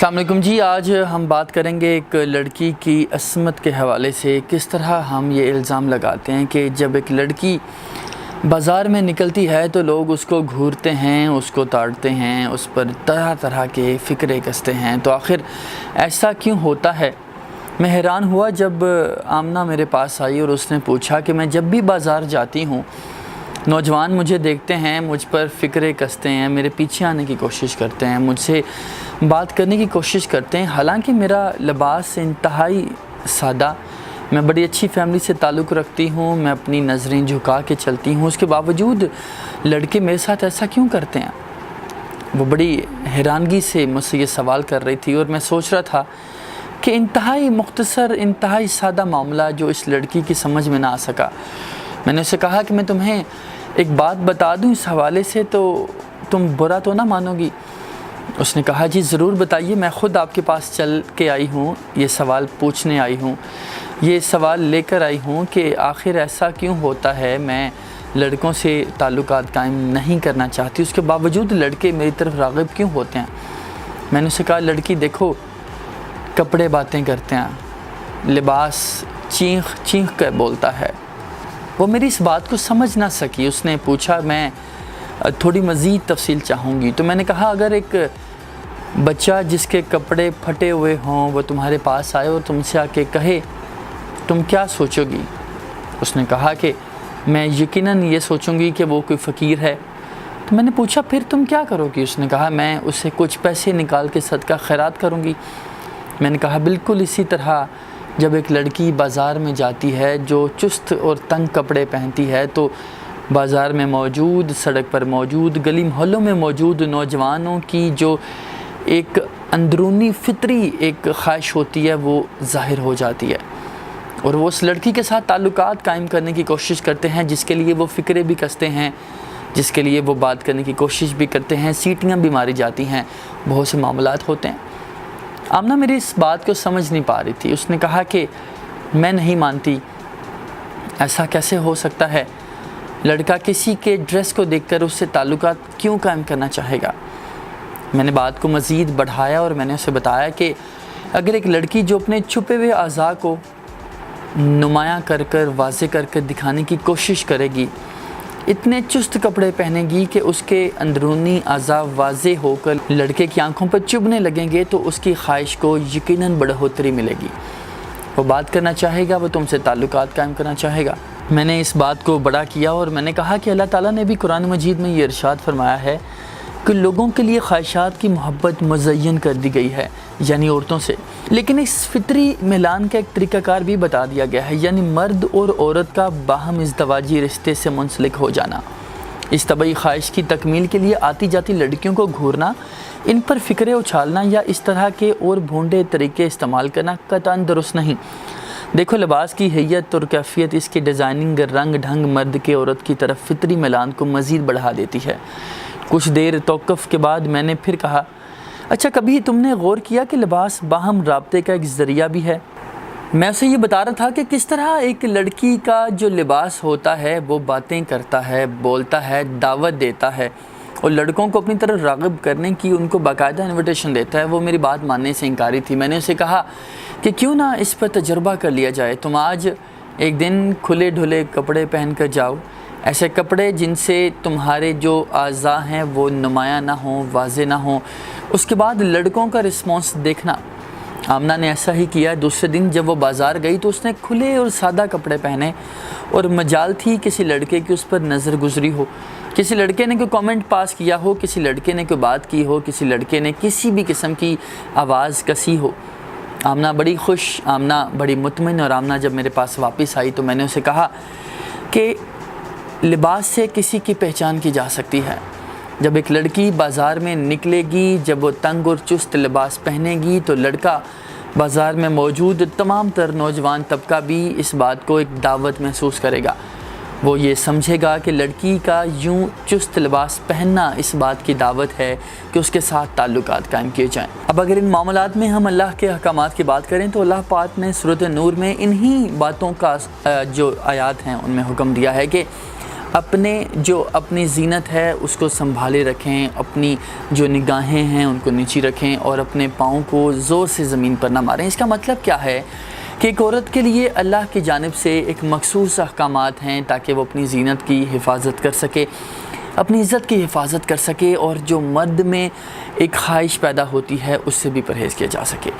अस्सलाम वालेकुम जी। आज हम बात करेंगे एक लड़की की अस्मत के हवाले से, किस तरह हम ये इल्ज़ाम लगाते हैं कि जब एक लड़की बाज़ार में निकलती है तो लोग उसको घूरते हैं, उसको ताड़ते हैं, उस पर तरह तरह के फ़िक्रे कसते हैं। तो आखिर ऐसा क्यों होता है? मैं हैरान हुआ जब आमना मेरे पास आई और उसने पूछा कि मैं जब भी बाज़ार जाती हूँ, नौजवान मुझे देखते हैं, मुझ पर फ़िक्रे कसते हैं, मेरे पीछे आने की कोशिश करते हैं, मुझसे बात करने की कोशिश करते हैं। हालांकि मेरा लिबास इंतहाई सादा, मैं बड़ी अच्छी फैमिली से ताल्लुक़ रखती हूँ, मैं अपनी नज़रें झुका के चलती हूँ, उसके बावजूद लड़के मेरे साथ ऐसा क्यों करते हैं? वो बड़ी हैरानगी से मुझसे ये सवाल कर रही थी और मैं सोच रहा था कि इंतहाई मुख्तसर, इंतहाई सादा मामला जो इस लड़की की समझ में ना आ सका। मैंने उसे कहा कि मैं तुम्हें एक बात बता दूं इस हवाले से, तो तुम बुरा तो ना मानोगी? उसने कहा जी ज़रूर बताइए, मैं ख़ुद आपके पास चल के आई हूँ, ये सवाल पूछने आई हूँ, ये सवाल लेकर आई हूँ कि आखिर ऐसा क्यों होता है। मैं लड़कों से ताल्लुकात कायम नहीं करना चाहती, उसके बावजूद लड़के मेरी तरफ राग़िब क्यों होते हैं? मैंने उसे कहा लड़की देखो, कपड़े बातें करते हैं, लिबास चीख चीख कर बोलता है। वो मेरी इस बात को समझ ना सकी। उसने पूछा मैं थोड़ी मज़ीद तफसील चाहूँगी। तो मैंने कहा अगर एक बच्चा जिसके कपड़े फटे हुए हों वो तुम्हारे पास आए और तुमसे आके कहे, तुम क्या सोचोगी? उसने कहा कि मैं यकीनन ये सोचूंगी कि वो कोई फ़कीर है। तो मैंने पूछा फिर तुम क्या करोगी? उसने कहा मैं उसे कुछ पैसे निकाल के सदका खैरात करूँगी। मैंने कहा बिल्कुल इसी तरह जब एक लड़की बाज़ार में जाती है जो चुस्त और तंग कपड़े पहनती है, तो बाज़ार में मौजूद, सड़क पर मौजूद, गली मोहल्लों में मौजूद नौजवानों की जो एक अंदरूनी फितरी एक ख्वाहिश होती है वो ज़ाहिर हो जाती है और वो उस लड़की के साथ ताल्लुकात कायम करने की कोशिश करते हैं, जिसके लिए वो फ़िक्रे भी कसते हैं, जिसके लिए वो बात करने की कोशिश भी करते हैं, सीटियाँ भी मारी जाती हैं, बहुत से मामलात होते हैं। आमना मेरी इस बात को समझ नहीं पा रही थी। उसने कहा कि मैं नहीं मानती, ऐसा कैसे हो सकता है? लड़का किसी के ड्रेस को देखकर उससे ताल्लुकात क्यों कायम करना चाहेगा? मैंने बात को मज़ीद बढ़ाया और मैंने उसे बताया कि अगर एक लड़की जो अपने छुपे हुए अज़ा को नुमायाँ कर कर वाज़े कर कर दिखाने की कोशिश करेगी, इतने चुस्त कपड़े पहनेगी कि उसके अंदरूनी अज़ा वाज़े होकर लड़के की आंखों पर चुभने लगेंगे, तो उसकी ख्वाहिश को यकीनन बढ़ोतरी मिलेगी। वो बात करना चाहेगा, वो तुमसे ताल्लुकात कायम करना चाहेगा। मैंने इस बात को बड़ा किया और मैंने कहा कि अल्लाह ताला ने भी कुरान मजीद में ये इरशाद फरमाया है कि लोगों के लिए ख्वाहिशात की मोहब्बत मुज़य्यन कर दी गई है, यानी औरतों से। लेकिन इस फितरी मिलान का एक तरीक़ाकार भी बता दिया गया है, यानी मर्द और औरत का बाहम इज़्दवाजी रिश्ते से मुंसलिक हो जाना। इस तबई ख्वाहिश की तकमील के लिए आती जाती लड़कियों को घूरना, इन पर फ़िक्रे उछालना या इस तरह के और भोंडे तरीके इस्तेमाल करना कतई दुरुस्त नहीं। देखो लिबास की हैयत और कैफियत, इसकी डिज़ाइनिंग, रंग ढंग मर्द के औरत की तरफ फितरी मिलान को मज़ीद बढ़ा देती है। कुछ देर तौक़ुफ़ के बाद मैंने फिर कहा, अच्छा कभी तुमने गौर किया कि लिबास बाहम राब्ते का एक ज़रिया भी है? मैं उसे ये बता रहा था कि किस तरह एक लड़की का जो लिबास होता है वो बातें करता है, बोलता है, दावत देता है और लड़कों को अपनी तरफ राग़िब करने की उनको बाकायदा इन्विटेशन देता है। वो मेरी बात मानने से इनकारी थी। मैंने उसे कहा कि क्यों ना इस पर तजुर्बा कर लिया जाए। तुम आज एक दिन खुले ढुले कपड़े पहन कर जाओ, ऐसे कपड़े जिनसे तुम्हारे जो आज़ा हैं वो नुमायाँ ना हों, वाज़े ना हों, उसके बाद लड़कों का रिस्पॉन्स देखना। आमना ने ऐसा ही किया। दूसरे दिन जब वो बाज़ार गई तो उसने खुले और सादा कपड़े पहने और मजाल थी किसी लड़के की उस पर नज़र गुजरी हो, किसी लड़के ने कोई कमेंट पास किया हो, किसी लड़के ने कोई बात की हो, किसी लड़के ने किसी भी किस्म की आवाज़ कसी हो। आमना बड़ी खुश, आमना बड़ी मुतमिन। और आमना जब मेरे पास वापस आई तो मैंने उसे कहा कि लिबास से किसी की पहचान की जा सकती है। जब एक लड़की बाज़ार में निकलेगी, जब वो तंग और चुस्त लिबास पहनेगी, तो लड़का बाज़ार में मौजूद तमाम तर नौजवान तबका भी इस बात को एक दावत महसूस करेगा। वो ये समझेगा कि लड़की का यूं चुस्त लिबास पहनना इस बात की दावत है कि उसके साथ ताल्लुकात कायम किए जाएं। अब अगर इन मामलात में हम अल्लाह के अहकामात की बात करें तो अल्लाह पाक ने सूरत नूर में इन्हीं बातों का जो आयात हैं उनमें हुक्म दिया है कि اپنی زینت ہے اس کو سنبھالے رکھیں، اپنی جو نگاہیں ہیں ان کو نیچی رکھیں اور اپنے پاؤں کو زور سے زمین پر نہ ماریں۔ اس کا مطلب کیا ہے کہ ایک عورت کے لیے اللہ کی جانب سے ایک مخصوص احکامات ہیں تاکہ وہ اپنی زینت کی حفاظت کر سکے، اپنی عزت کی حفاظت کر سکے، اور جو مرد میں ایک خواہش پیدا ہوتی ہے اس سے بھی پرہیز کیا جا سکے۔